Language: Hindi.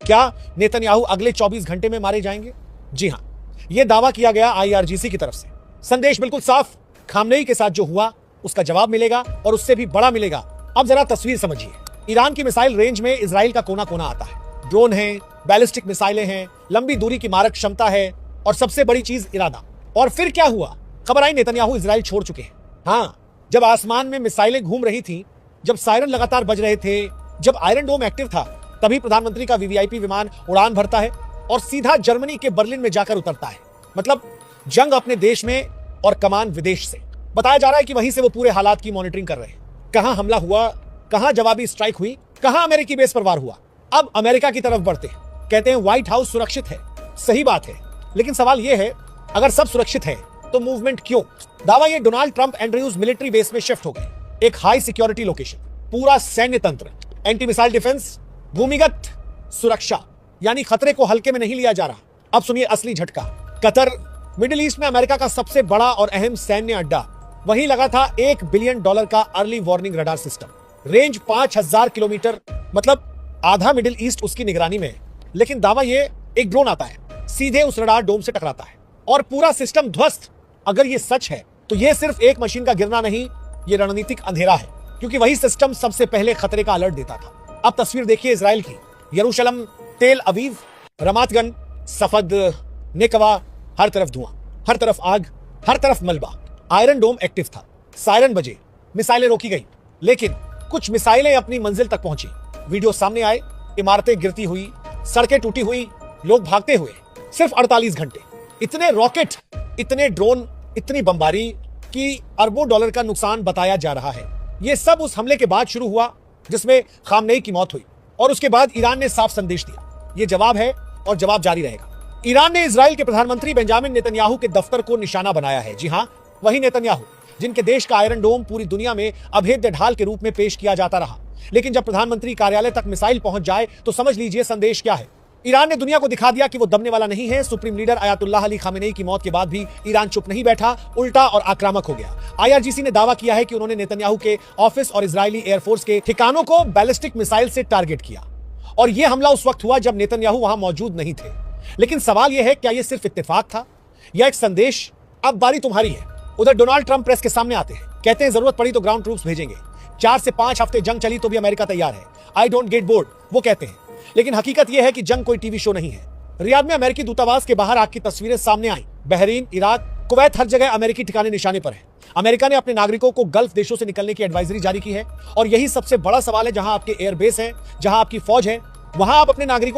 क्या नेतन्याहू अगले 24 घंटे में मारे जाएंगे? जी हां, यह दावा किया गया आईआरजीसी की तरफ से। संदेश बिल्कुल साफ, खामनेई के साथ जो हुआ उसका जवाब मिलेगा और उससे भी बड़ा मिलेगा। अब जरा तस्वीर समझिए। ईरान की मिसाइल रेंज में इजराइल का कोना कोना आता है। ड्रोन है, बैलिस्टिक मिसाइलें हैं, लंबी दूरी की मारक क्षमता है और सबसे बड़ी चीज इरादा। और फिर क्या हुआ? खबर आई नेतन्याहू इजराइल छोड़ चुके हैं। हां, जब आसमान में मिसाइलें घूम रही थी, जब सायरन लगातार बज रहे थे, जब आयरन डोम एक्टिव था, तभी प्रधानमंत्री का वीवीआईपी विमान उड़ान भरता है और सीधा जर्मनी के बर्लिन में जाकर उतरता है। मतलब जंग अपने देश में और कमान विदेश से। बताया जा रहा है कि वहीं से वो पूरे हालात की मॉनिटरिंग कर रहे हैं। कहां हमला हुआ, कहां जवाबी स्ट्राइक हुई, कहां अमेरिकी बेस पर वार हुआ। अब अमेरिका की तरफ बढ़ते हैं। कहते हैं व्हाइट हाउस सुरक्षित है। सही बात है, लेकिन सवाल यह है, अगर सब सुरक्षित है तो मूवमेंट क्यों? दावा ये Donald Trump Andrews military base में शिफ्ट हो गए। एक हाई सिक्योरिटी लोकेशन, पूरा सैन्य तंत्र, एंटी मिसाइल डिफेंस, भूमिगत सुरक्षा, यानी खतरे को हल्के में नहीं लिया जा रहा। अब सुनिए असली झटका। कतर, मिडिल ईस्ट में अमेरिका का सबसे बड़ा और अहम सैन्य अड्डा, वहीं लगा था $1 बिलियन का early warning radar system. Range 5000 kilometre, मतलब आधा मिडिल ईस्ट उसकी निगरानी में है। लेकिन दावा ये, एक ड्रोन आता है, सीधे उस रडार डोम से टकराता है और पूरा सिस्टम ध्वस्त। अगर ये सच है तो ये सिर्फ एक मशीन का गिरना नहीं, ये रणनीतिक अंधेरा है, क्योंकि वही सिस्टम सबसे पहले खतरे का अलर्ट देता था। अब तस्वीर देखिए इजराइल की। यरूशलम, तेल अवीव, रमात गन, सफद, नेकवा, हर तरफ धुआं, हर तरफ आग, हर तरफ मलबा। आयरन डोम एक्टिव था, सायरन बजे, मिसाइलें रोकी गई, लेकिन कुछ मिसाइलें अपनी मंजिल तक पहुंची। वीडियो सामने आए, इमारतें गिरती हुई, सड़कें टूटी हुई, लोग भागते हुए। सिर्फ 48 घंटे, इतने रॉकेट, इतने ड्रोन, इतनी बमबारी कि अरबों डॉलर का नुकसान बताया जा रहा है। यह सब उस हमले के बाद शुरू हुआ जिसमें खामनेई की मौत हुई, और उसके बाद ईरान ने साफ संदेश दिया, यह जवाब है और जवाब जारी रहेगा। ईरान ने इजराइल के प्रधानमंत्री बेंजामिन नेतन्याहू के दफ्तर को निशाना बनाया है। जी हां, वही नेतन्याहू जिनके देश का आयरन डोम पूरी दुनिया में अभेद्य ढाल के रूप में पेश किया जाता रहा। लेकिन जब प्रधानमंत्री कार्यालय तक मिसाइल पहुंच जाए तो समझ लीजिए संदेश क्या है। ईरान ने दुनिया को दिखा दिया कि वो दबने वाला नहीं है। Supreme leader Ayatollah Ali Khamenei की मौत के बाद भी ईरान चुप नहीं बैठा, उल्टा और आक्रामक हो गया। आईआरजीसी ने दावा किया है कि उन्होंने नेतन्याहू के ऑफिस और इजरायली एयरफोर्स के ठिकानों को बैलिस्टिक मिसाइल से टारगेट किया, और यह हमला उस वक्त हुआ जब नेतन्याहू वहां मौजूद नहीं थे। लेकिन सवाल यह है, क्या यह सिर्फ इत्तेफाक था या एक संदेश? अब बारी तुम्हारी है। उधर डोनाल्ड ट्रंप प्रेस के सामने आते हैं, कहते हैं जरूरत पड़ी तो ग्राउंड ट्रूप्स भेजेंगे। 4 से 5 हफ्ते जंग चली तो भी अमेरिका तैयार है। आई डोंट गेट बोर्ड, वो कहते हैं। लेकिन हकीकत यह है कि जंग कोई टीवी शो नहीं है। रियाद में अमेरिकी दूतावास के बाहर आग की तस्वीरें सामने आई। बहरीन, इराक, कुवैत, हर जगह अमेरिकी ठिकाने निशाने पर है। अमेरिका ने अपने नागरिकों को गल्फ देशों से निकलने की एडवाइजरी जारी की है, और यही सबसे बड़ा सवाल है। जहां आपके एयरबेस है, जहां आपकी फौज है, वहां आप अपने नागरिकों